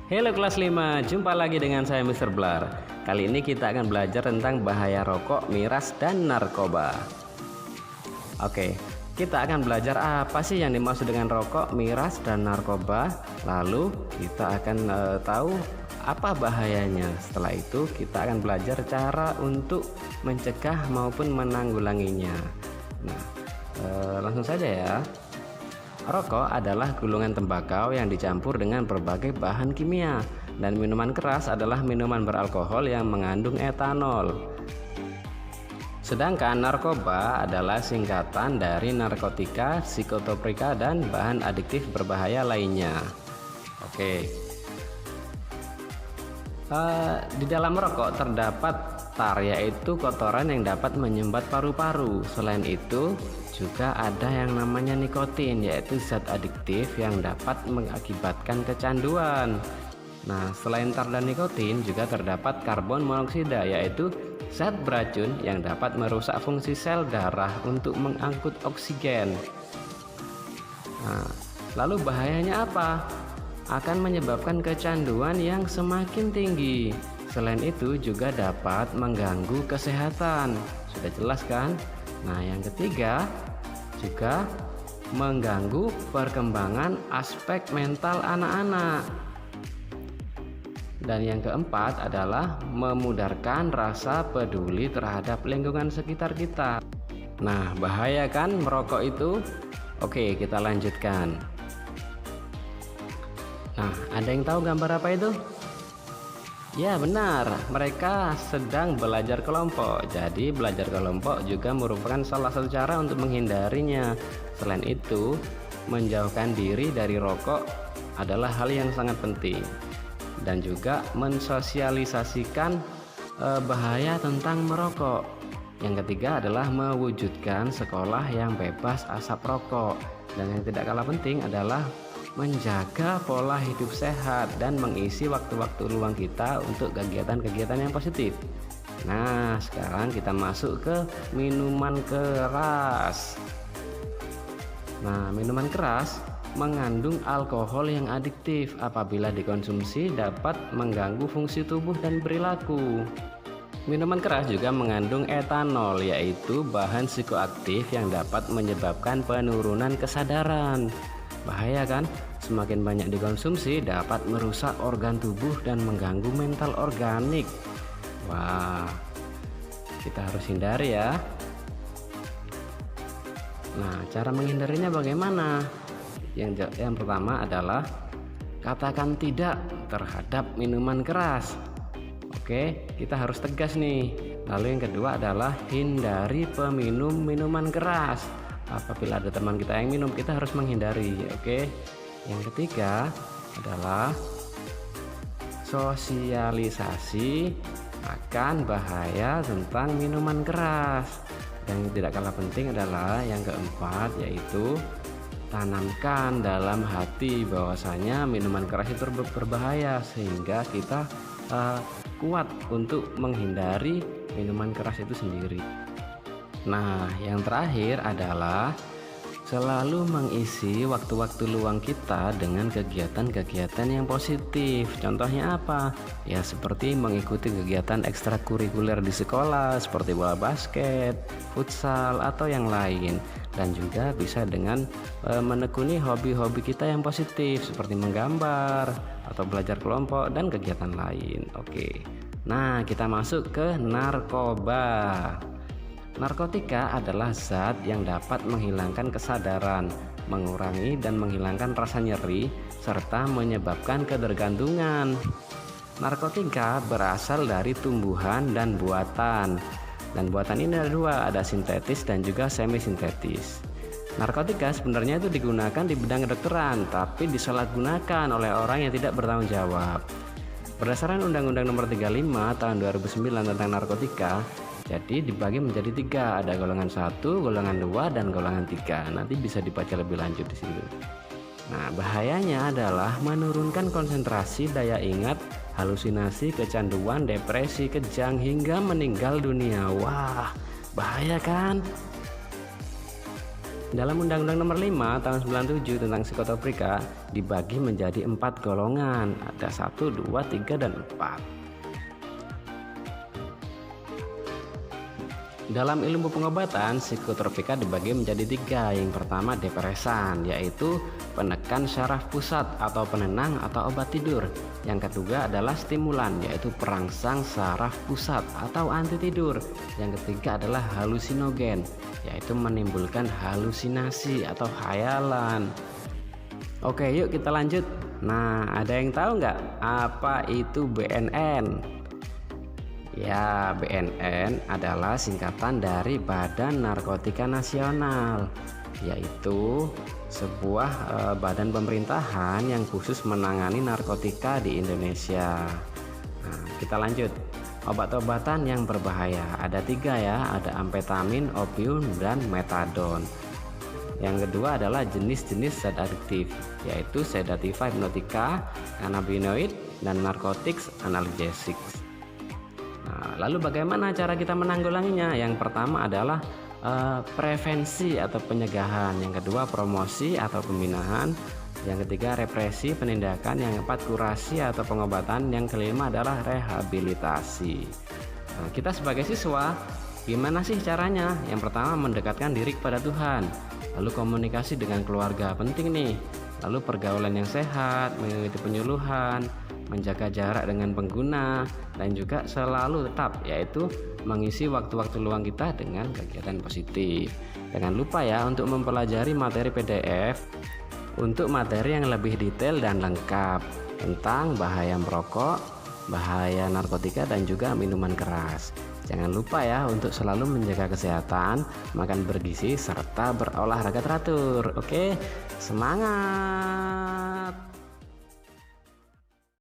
Halo kelas 5, jumpa lagi dengan saya Mr. Blar. Kali ini kita akan belajar tentang bahaya rokok, miras, dan narkoba. Oke, kita akan belajar apa sih yang dimaksud dengan rokok, miras, dan narkoba. Lalu kita akan tahu apa bahayanya. Setelah itu kita akan belajar cara untuk mencegah maupun menanggulanginya. Nah, langsung saja ya. Rokok adalah gulungan tembakau yang dicampur dengan berbagai bahan kimia, dan minuman keras adalah minuman beralkohol yang mengandung etanol. Sedangkan narkoba adalah singkatan dari narkotika, psikotropika, dan bahan adiktif berbahaya lainnya. Oke. Di dalam rokok terdapat tar, yaitu kotoran yang dapat menyumbat paru-paru. Selain itu juga ada yang namanya nikotin, yaitu zat adiktif yang dapat mengakibatkan kecanduan. Nah, selain tar dan nikotin juga terdapat karbon monoksida, yaitu zat beracun yang dapat merusak fungsi sel darah untuk mengangkut oksigen. Nah, lalu bahayanya apa? Akan menyebabkan kecanduan yang semakin tinggi. Selain itu juga dapat mengganggu kesehatan. Sudah jelas kan? Nah, yang ketiga juga mengganggu perkembangan aspek mental anak-anak. Dan yang keempat adalah memudarkan rasa peduli terhadap lingkungan sekitar kita. Nah, bahaya kan merokok itu? Oke, kita lanjutkan. Nah, ada yang tahu gambar apa itu? Ya benar, mereka sedang belajar kelompok. Jadi belajar kelompok juga merupakan salah satu cara untuk menghindarinya. Selain itu, menjauhkan diri dari rokok adalah hal yang sangat penting. Dan juga mensosialisasikan bahaya tentang merokok. Yang ketiga adalah mewujudkan sekolah yang bebas asap rokok. Dan yang tidak kalah penting adalah menjaga pola hidup sehat dan mengisi waktu-waktu luang kita untuk kegiatan-kegiatan yang positif. Nah, sekarang kita masuk ke minuman keras. Nah, minuman keras mengandung alkohol yang adiktif. Apabila dikonsumsi dapat mengganggu fungsi tubuh dan perilaku. Minuman keras juga mengandung etanol, yaitu bahan psikoaktif yang dapat menyebabkan penurunan kesadaran. Bahaya kan? Semakin banyak dikonsumsi dapat merusak organ tubuh dan mengganggu mental organik. Wah, kita harus hindari ya. Nah, cara menghindarinya bagaimana? Yang pertama adalah katakan tidak terhadap minuman keras. Oke, kita harus tegas nih. Lalu yang kedua adalah hindari peminum minuman keras. Apabila ada teman kita yang minum, kita harus menghindari. Oke. Yang ketiga adalah sosialisasi akan bahaya tentang minuman keras. Dan yang tidak kalah penting adalah yang keempat, yaitu tanamkan dalam hati bahwasanya minuman keras itu berbahaya, sehingga kita kuat untuk menghindari minuman keras itu sendiri. Nah, yang terakhir adalah selalu mengisi waktu-waktu luang kita dengan kegiatan-kegiatan yang positif. Contohnya apa? Ya, seperti mengikuti kegiatan ekstrakurikuler di sekolah seperti bola basket, futsal, atau yang lain. Dan juga bisa dengan menekuni hobi-hobi kita yang positif seperti menggambar atau belajar kelompok dan kegiatan lain. Oke. Nah, kita masuk ke narkoba. Narkotika adalah zat yang dapat menghilangkan kesadaran, mengurangi dan menghilangkan rasa nyeri, serta menyebabkan ketergantungan. Narkotika berasal dari tumbuhan dan buatan. Dan buatan ini ada dua, ada sintetis dan juga semi sintetis. Narkotika sebenarnya itu digunakan di bidang kedokteran, tapi disalahgunakan oleh orang yang tidak bertanggung jawab. Berdasarkan Undang-Undang Nomor 35 Tahun 2009 tentang narkotika, jadi dibagi menjadi 3, ada golongan 1, golongan 2, dan golongan 3. Nanti bisa dibaca lebih lanjut di sini. Nah, bahayanya adalah menurunkan konsentrasi, daya ingat, halusinasi, kecanduan, depresi, kejang, hingga meninggal dunia. Wah, bahaya kan? Dalam Undang-Undang Nomor 5 Tahun 97 tentang psikotropika dibagi menjadi 4 golongan, ada 1, 2, 3, dan 4. Dalam ilmu pengobatan, psikotropika dibagi menjadi 3. Yang pertama depresan, yaitu penekan syaraf pusat atau penenang atau obat tidur. Yang kedua adalah stimulan, yaitu perangsang saraf pusat atau anti tidur. Yang ketiga adalah halusinogen, yaitu menimbulkan halusinasi atau khayalan. Oke, yuk kita lanjut. Nah, ada yang tahu nggak apa itu BNN? Ya, BNN adalah singkatan dari Badan Narkotika Nasional, yaitu sebuah badan pemerintahan yang khusus menangani narkotika di Indonesia. Nah, kita lanjut. Obat-obatan yang berbahaya ada 3 ya, ada amfetamin, opium, dan metadon. Yang kedua adalah jenis-jenis sedatif, yaitu sedativa hipnotika, cannabinoid, dan narkotik analgesik. Nah, lalu bagaimana cara kita menanggulanginya? Yang pertama adalah prevensi atau pencegahan, yang kedua promosi atau pembinaan, yang ketiga represi penindakan, yang keempat kurasi atau pengobatan, yang kelima adalah rehabilitasi. Nah, kita sebagai siswa gimana sih caranya? Yang pertama mendekatkan diri kepada Tuhan, lalu komunikasi dengan keluarga penting nih, lalu pergaulan yang sehat, mengikuti penyuluhan, menjaga jarak dengan pengguna, dan juga selalu tetap yaitu mengisi waktu-waktu luang kita dengan kegiatan positif. Jangan lupa ya untuk mempelajari materi PDF untuk materi yang lebih detail dan lengkap tentang bahaya merokok, bahaya narkotika, dan juga minuman keras. Jangan lupa ya untuk selalu menjaga kesehatan, makan bergizi, serta berolahraga teratur. Oke, semangat!